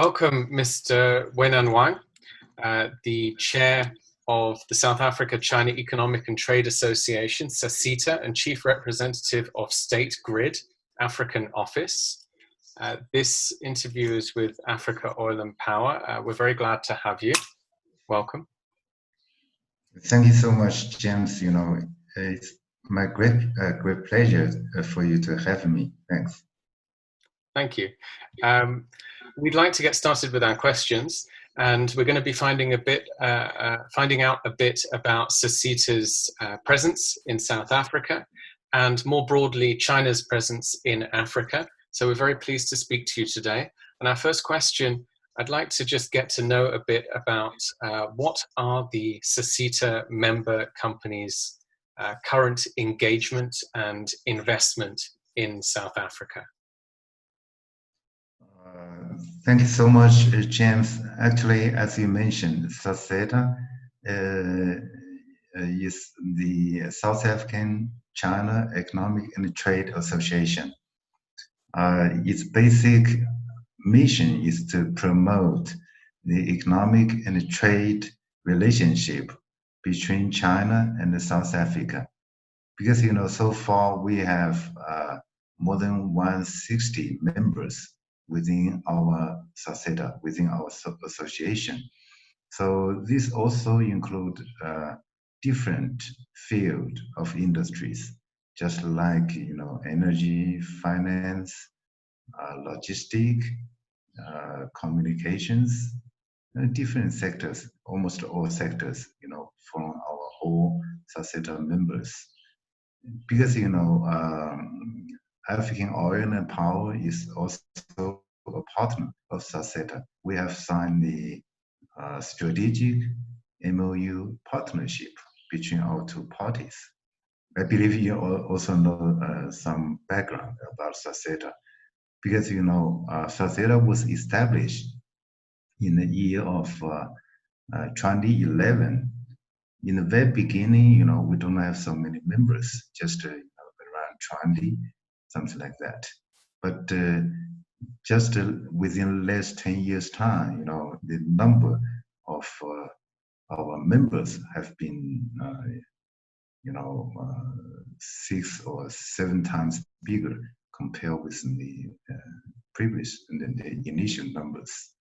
Welcome, Mr. Wenan Wang, the chair of the South Africa-China Economic and Trade Association, SACITA, and chief representative of State Grid, African office. This interview is with Africa Oil and Power. We're very glad to have you. Welcome. Thank you so much, James. It's my great pleasure for you to have me. Thanks. Thank you. We'd like to get started with our questions, and we're going to be finding out a bit about SACITA's presence in South Africa, and more broadly, China's presence in Africa. So we're very pleased to speak to you today. And our first question, I'd like to just get to know a bit about what are the SACITA member companies' current engagement and investment in South Africa. Thank you so much, James. Actually, as you mentioned, SACITA is the South African China Economic and Trade Association. Its basic mission is to promote the economic and trade relationship between China and South Africa. Because, so far we have more than 160 members within our SACITA, within our association. So this also include different field of industries, just like, energy, finance, logistic, communications, different sectors, almost all sectors, from our whole SACITA members. Because, African Oil and Power is also a partner of SACITA. We have signed the strategic MOU partnership between our two parties. I believe you also know some background about SACITA, because SACITA was established in the year of 2011. In the very beginning, we don't have so many members, just around 20, something like that. But just within the last 10 years' time, the number of our members have been, 6 or 7 times bigger compared with the the initial numbers.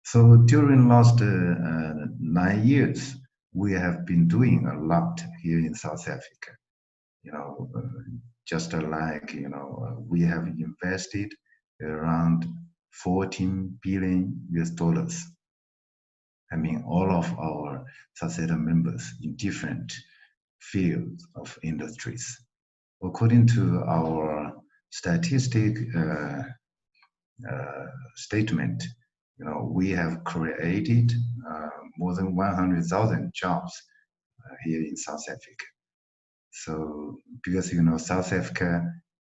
So during the last 9 years, we have been doing a lot here in South Africa. Just like, we have invested around 14 billion US dollars. I mean, all of our SACITA members in different fields of industries. According to our statistic statement, we have created more than 100,000 jobs here in South Africa. So, because South Africa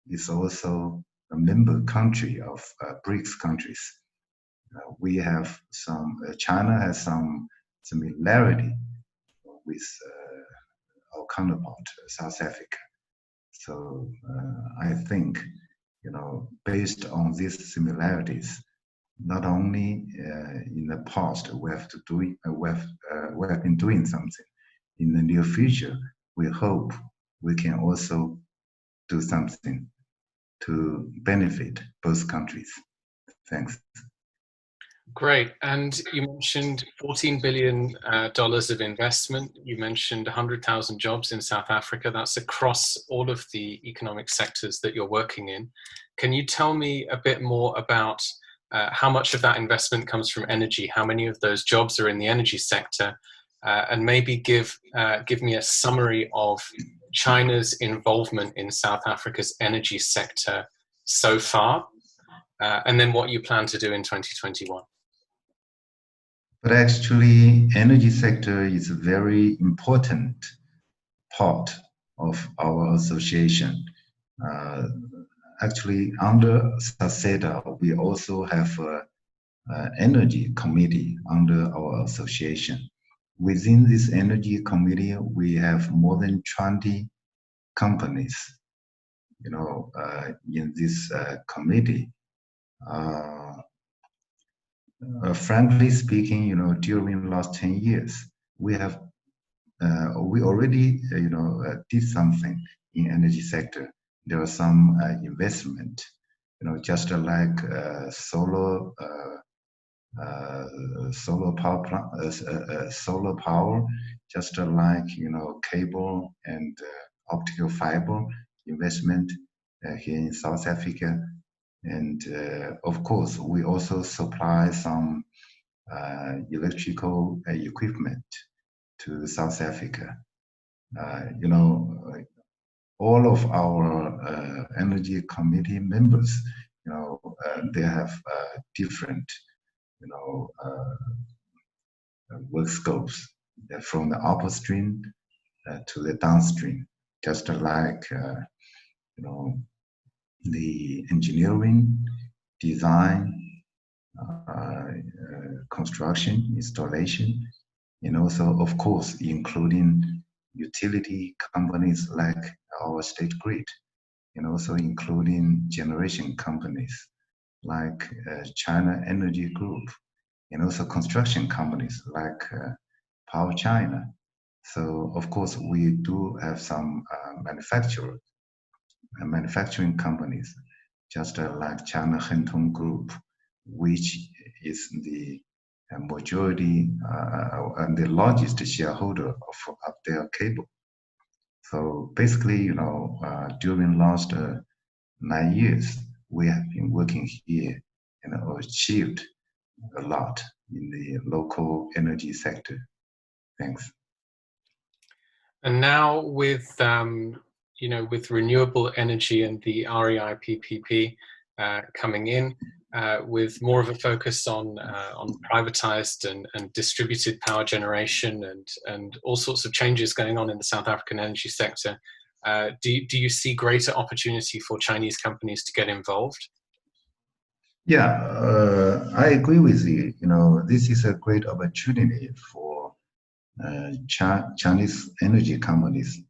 is also a member country of BRICS countries, we have China has some similarity with our counterpart, South Africa. So I think, based on these similarities, not only in the past we have been doing something. In the near future, we hope we can also do something to benefit both countries. Thanks. Great. And you mentioned $14 billion of investment. You mentioned 100,000 jobs in South Africa. That's across all of the economic sectors that you're working in. Can you tell me a bit more about how much of that investment comes from energy? How many of those jobs are in the energy sector? And maybe give me a summary of China's involvement in South Africa's energy sector so far, and then what you plan to do in 2021. But actually, energy sector is a very important part of our association. Actually, under SACITA, we also have an energy committee under our association. Within this energy committee, we have more than 20 companies, in this committee. Frankly speaking, during the last 10 years, we have we already did something in energy sector. There was some investment, just like solar power solar power, just like cable and optical fiber investment here in South Africa. And of course, we also supply some electrical equipment to South Africa. All of our energy committee members, they have different, work scopes from the upstream to the downstream, just like, the engineering, design, construction, installation, and also, of course, including utility companies like our state grid, and also including generation companies like China Energy Group, and also construction companies like Power China. So, of course, we do have some manufacturing companies, just like China Hentong Group, which is the majority and the largest shareholder of their cable. So basically, during last 9 years, we have been working here and achieved a lot in the local energy sector. Thanks. And now with with renewable energy and the REIPPP coming in, with more of a focus on privatized and distributed power generation and all sorts of changes going on in the South African energy sector, do you see greater opportunity for Chinese companies to get involved? Yeah, I agree with you. This is a great opportunity for Chinese energy companies.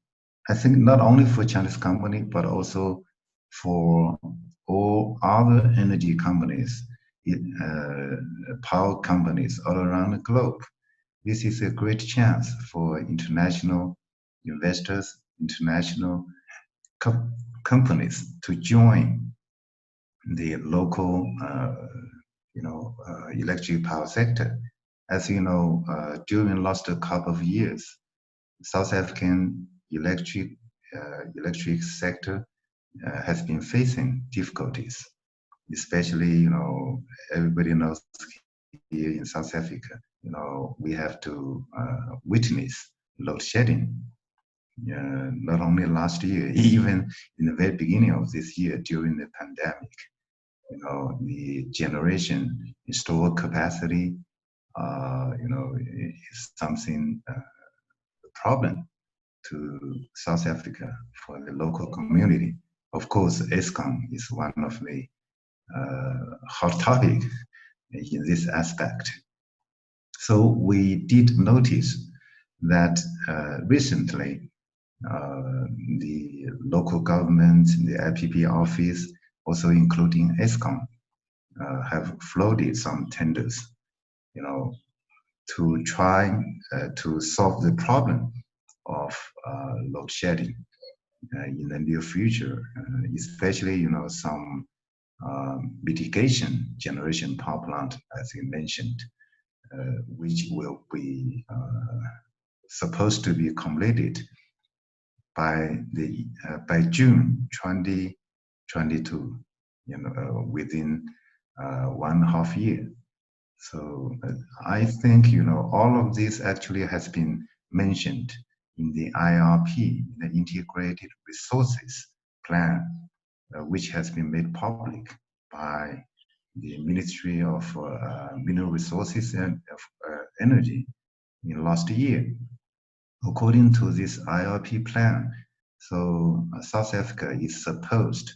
I think not only for Chinese company, but also for all other energy companies, power companies all around the globe. This is a great chance for international investors, international companies to join the local, electric power sector. As you know, during the last couple of years, South African electric sector has been facing difficulties, especially everybody knows here in South Africa, we have to witness load shedding. Not only last year, even in the very beginning of this year during the pandemic, the generation installed capacity, is something a problem to South Africa for the local community. Of course, ESCOM is one of the hot topic in this aspect. So we did notice that recently the local government, the IPP office, also including ESCOM, have floated some tenders, to try to solve the problem of load shedding in the near future, especially some mitigation generation power plant, as you mentioned, which will be supposed to be completed by June 2022, within 1.5 years. So I think all of this actually has been mentioned in the IRP, the Integrated Resources Plan, which has been made public by the Ministry of Mineral Resources and Energy in last year. According to this IRP plan, so South Africa is supposed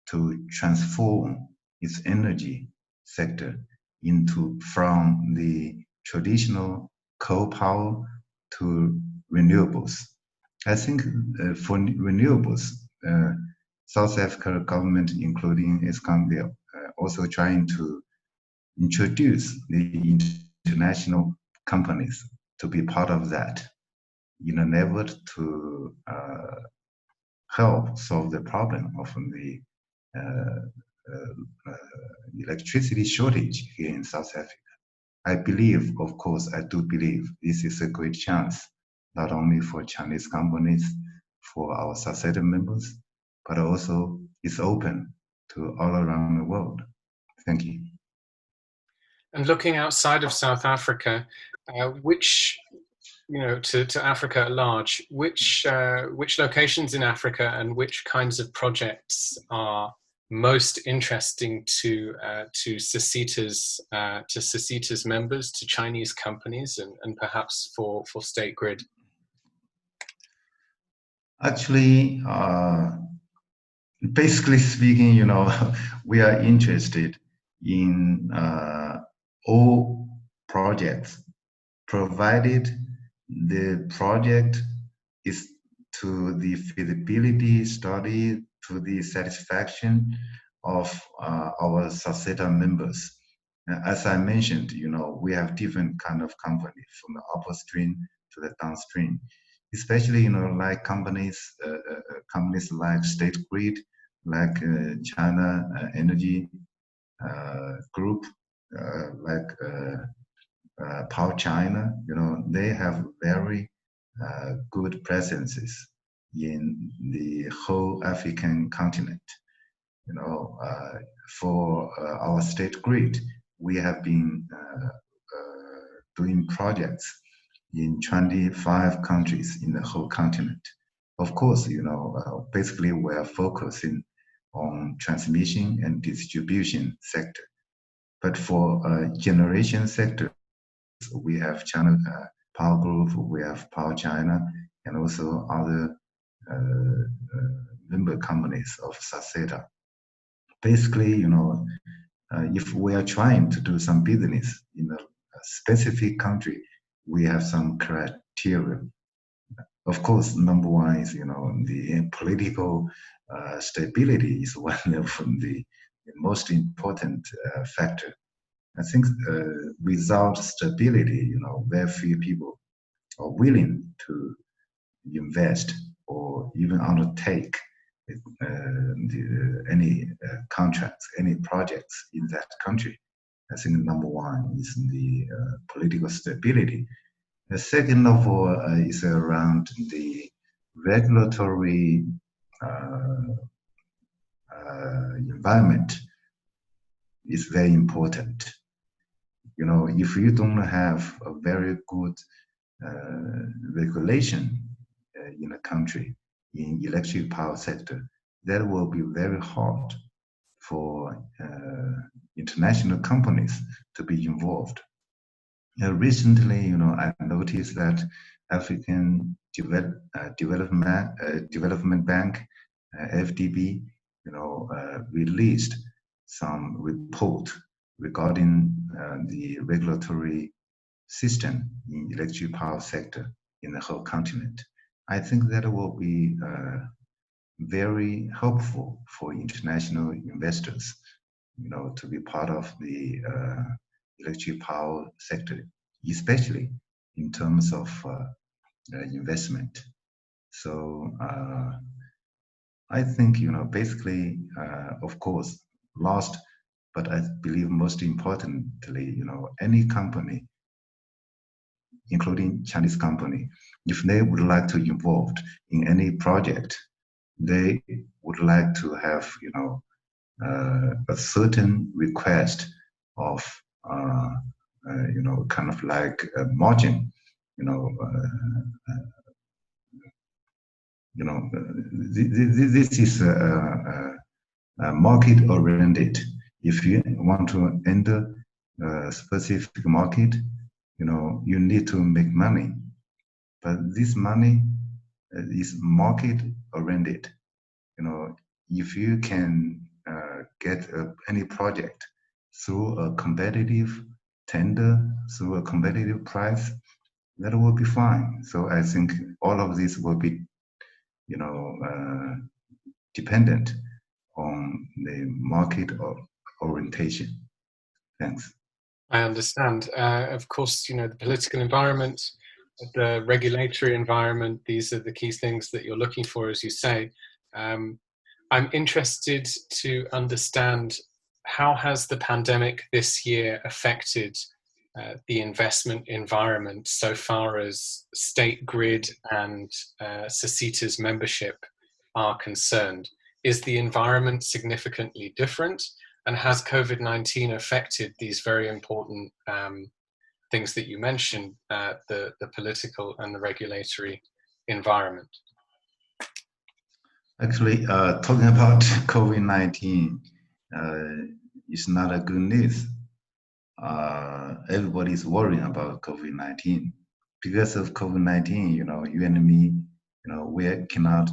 to transform its energy sector from the traditional coal power to renewables. I think for renewables, South Africa government, including ESCOM, they are also trying to introduce the international companies to be part of that in an effort to help solve the problem of the electricity shortage here in South Africa. I believe, of course, I do believe this is a great chance, not only for Chinese companies, for our society members, but also it's open to all around the world. Thank you. And looking outside of South Africa, which, to Africa at large, which locations in Africa and which kinds of projects are most interesting to CECITA's members, to Chinese companies, and perhaps for State Grid? Actually, basically speaking, we are interested in all projects, provided the project is to the feasibility study, to the satisfaction of our SACETA members. As I mentioned, we have different kind of companies from the upstream to the downstream, especially, like companies like State Grid, like China Energy Group, like Power China, they have very good presences in the whole African continent. For our State Grid, we have been doing projects in 25 countries in the whole continent. Of course, basically we are focusing on transmission and distribution sector. But for generation sector, we have China Power Group, we have Power China, and also other member companies of SACETA. Basically, if we are trying to do some business in a specific country, we have some criteria. Of course, number one is, the political stability is one of the most important factor. I think without stability, very few people are willing to invest or even undertake any contracts, any projects in that country. I think number one is the political stability. The second of all is around the regulatory environment. Is very important. If you don't have a very good regulation in a country in electric power sector, that will be very hard for international companies to be involved. Recently, I noticed that African Development Bank, FDB, released some report regarding the regulatory system in electric power sector in the whole continent. I think that will be very helpful for international investors, to be part of the electric power sector, especially in terms of investment. So I think, basically, of course, last, but I believe most importantly, any company, including Chinese company, if they would like to involved in any project, they would like to have, a certain request of, kind of like a margin, this is market-oriented. If you want to enter a specific market, you need to make money. But this money is market-oriented. If you can get any project through a competitive tender, through a competitive price, that will be fine. So I think all of this will be, dependent on the market orientation. Thanks. I understand. Of course, you know, the political environment, the regulatory environment, these are the key things that you're looking for, as you say. Um, I'm interested to understand, how has the pandemic this year affected the investment environment so far as State Grid and CECITA's membership are concerned? Is the environment significantly different? And has COVID-19 affected these very important things that you mentioned, the political and the regulatory environment? Actually, talking about COVID-19 uh, is not a good news. Everybody's worrying about COVID-19. Because of COVID-19, you know, you and me, you know, we cannot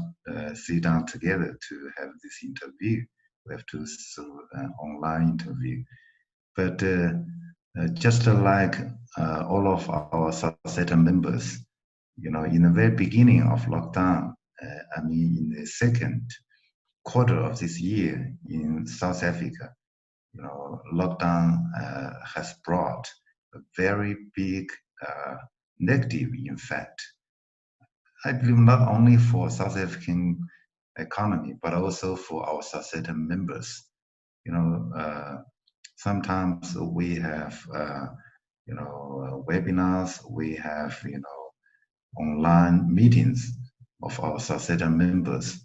sit down together to have this interview. We have to do an online interview. But just like all of our SACETA members, you know, in the very beginning of lockdown, I mean, in the second quarter of this year in South Africa, you know, lockdown has brought a very big negative effect. I believe not only for South African economy, but also for our SACETA members. You know, sometimes we have, you know, webinars, we have, you know, online meetings of our SACETA members.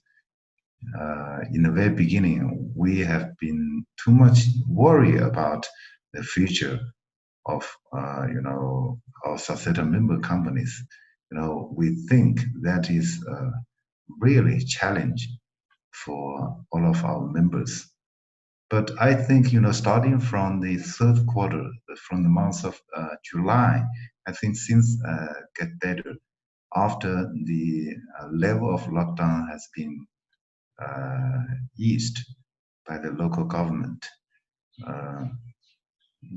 In the very beginning, we have been too much worried about the future of, you know, our SACETA member companies. You know, we think that is really a challenge for all of our members. But I think, you know, starting from the third quarter, from the month of July, I think things get better after the level of lockdown has been eased by the local government. Uh,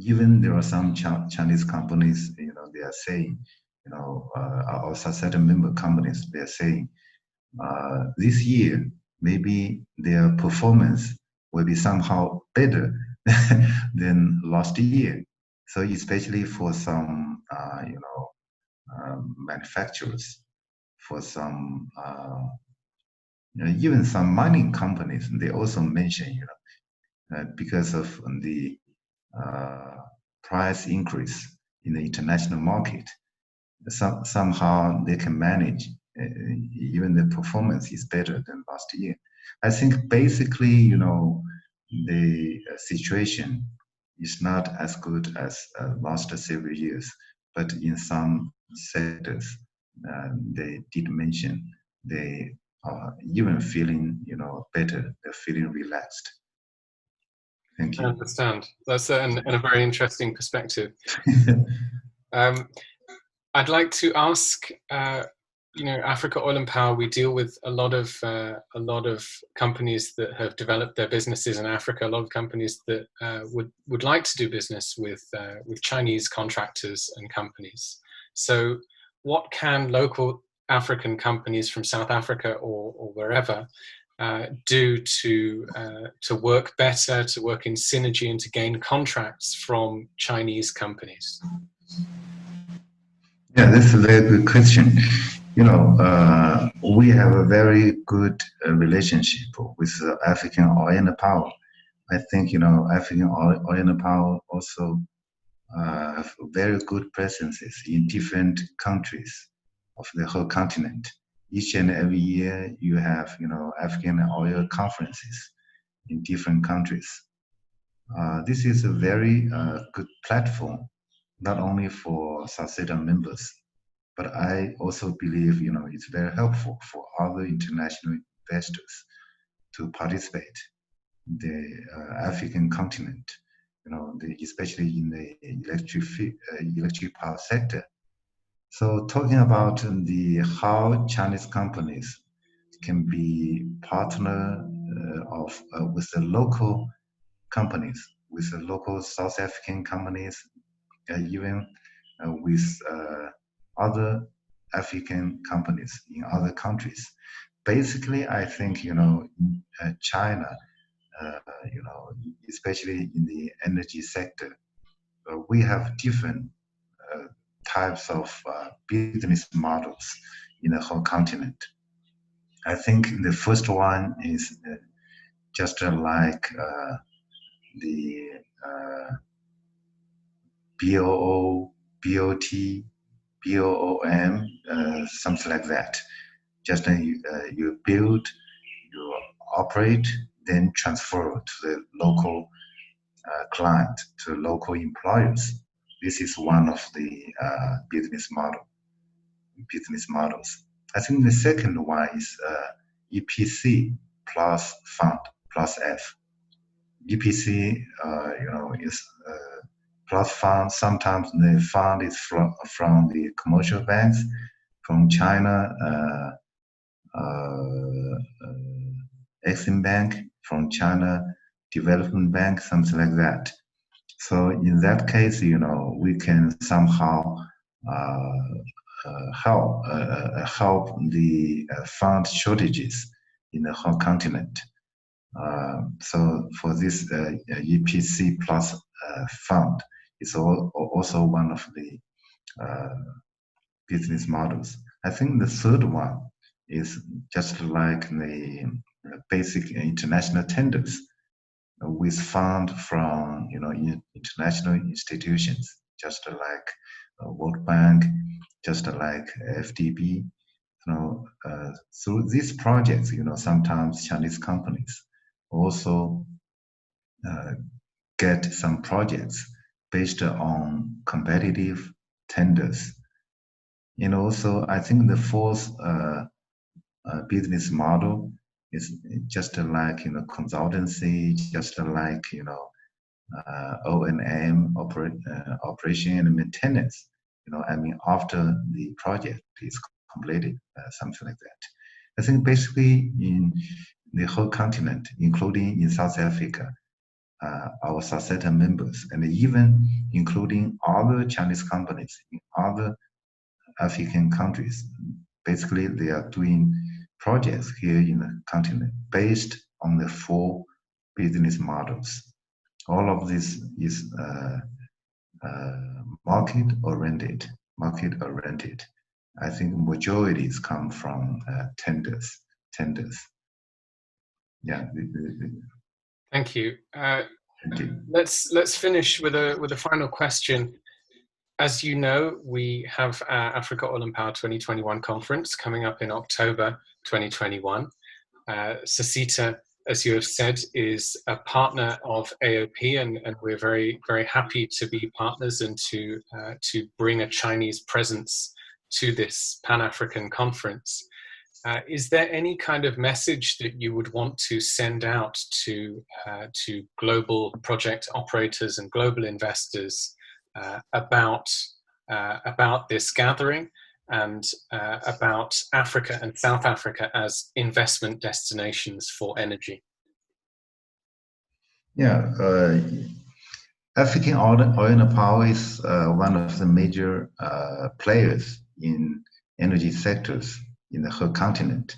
Even there are some Chinese companies, you know, they are saying, you know, our SACETA member companies, they are saying this year maybe their performance will be somehow better than last year. So especially for some, you know, manufacturers, for some, you know, even some mining companies, they also mention, you know, because of the uh, price increase in the international market, somehow they can manage. Even the performance is better than last year. I think basically, you know, the situation is not as good as last several years, but in some sectors, they did mention they are even feeling, you know, better. They're feeling relaxed. Thank I you. understand. That's a very interesting perspective. Um, I'd like to ask, you know, Africa Oil and Power. We deal with a lot of companies that have developed their businesses in Africa. A lot of companies that would like to do business with Chinese contractors and companies. So, what can local African companies from South Africa or wherever do to work better, to work in synergy, and to gain contracts from Chinese companies? Yeah, this is a very good question. You know, we have a very good relationship with African Oil and Power. I think, you know, African Oil and Power also have very good presences in different countries of the whole continent. Each and every year, you have, you know, African oil conferences in different countries. This is a very good platform, not only for SACETA members, but I also believe, you know, it's very helpful for other international investors to participate in the African continent, you know, especially in the electric power sector. So talking about the how Chinese companies can be partner of with the local companies, with the local South African companies, even with other African companies in other countries. Basically, I think, you know, China, you know, especially in the energy sector, we have different types of business models in the whole continent. I think the first one is just like the BOO, BOT, BOOM, something like that. Just you build, you operate, then transfer to the local client, to local employers. This is one of the business models. I think the second one is EPC plus fund plus F. EPC, is plus fund. Sometimes the fund is from the commercial banks, from China, Exim Bank, from China Development Bank, something like that. So in that case, we can somehow help the fund shortages in the whole continent. So for this EPC plus fund is also one of the business models. I think the third one is just like the basic international tenders with fund from international institutions, just like World Bank, just like FDB. Through these projects, sometimes Chinese companies also get some projects based on competitive tenders. And also, I think the fourth business model is just like consultancy, just like O&M, operation and maintenance. After the project is completed, something like that. I think basically in the whole continent, including in South Africa, our SASETA members, and even including other Chinese companies in other African countries, basically they are doing projects here in the continent based on the four business models. All of this is market-oriented. I think majorities come from tenders. Yeah. Thank you. Thank you. Let's finish with a final question. As you know, we have our Africa Oil and Power 2021 conference coming up in October 2021. SASETA, as you have said, is a partner of AOP, and we're very, very happy to be partners and to bring a Chinese presence to this Pan-African conference. Is there any kind of message that you would want to send out to global project operators and global investors about this gathering and about Africa and South Africa as investment destinations for energy? Yeah, African oil and power is one of the major players in energy sectors in the whole continent.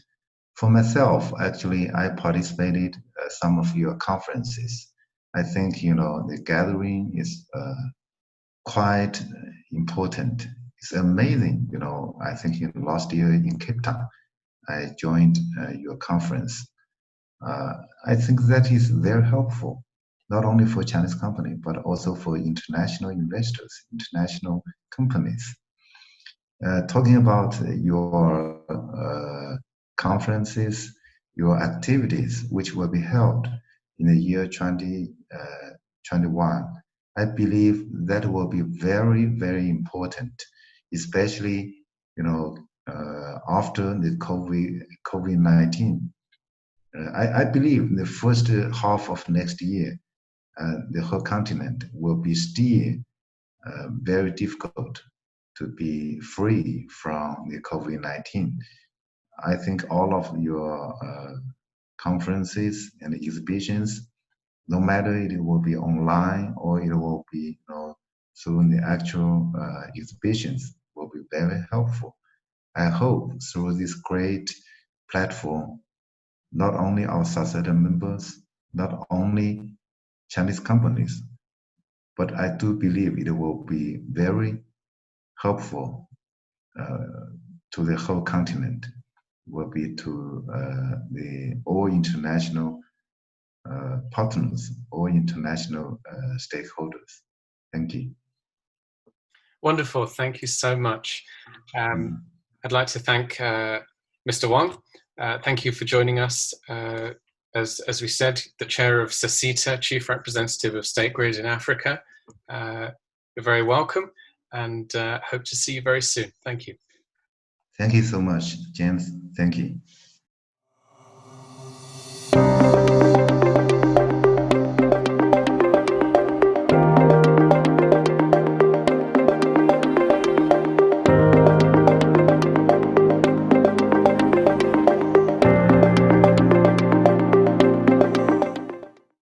For myself, actually, I participated some of your conferences. I think the gathering is quite important. It's amazing. I think last year in Cape Town, I joined your conference. I think that is very helpful, not only for Chinese companies, but also for international investors, international companies. Talking about your conferences, your activities, which will be held in the year 2021, I believe that will be very, very important, especially after the COVID-19. I believe in the first half of next year, the whole continent will be still very difficult to be free from the COVID-19. I think all of your conferences and exhibitions, no matter it will be online or it will be through the actual exhibitions, will be very helpful. I hope through this great platform, not only our SASETA members, not only Chinese companies, but I do believe it will be very helpful to the whole continent, will be to the all international partners, all international stakeholders. Thank you. Wonderful. Thank you so much. I'd like to thank Mr. Wang. Thank you for joining us. As we said, the chair of SACITA, Chief Representative of State Grid in Africa. You're very welcome, and hope to see you very soon. Thank you. Thank you so much, James. Thank you.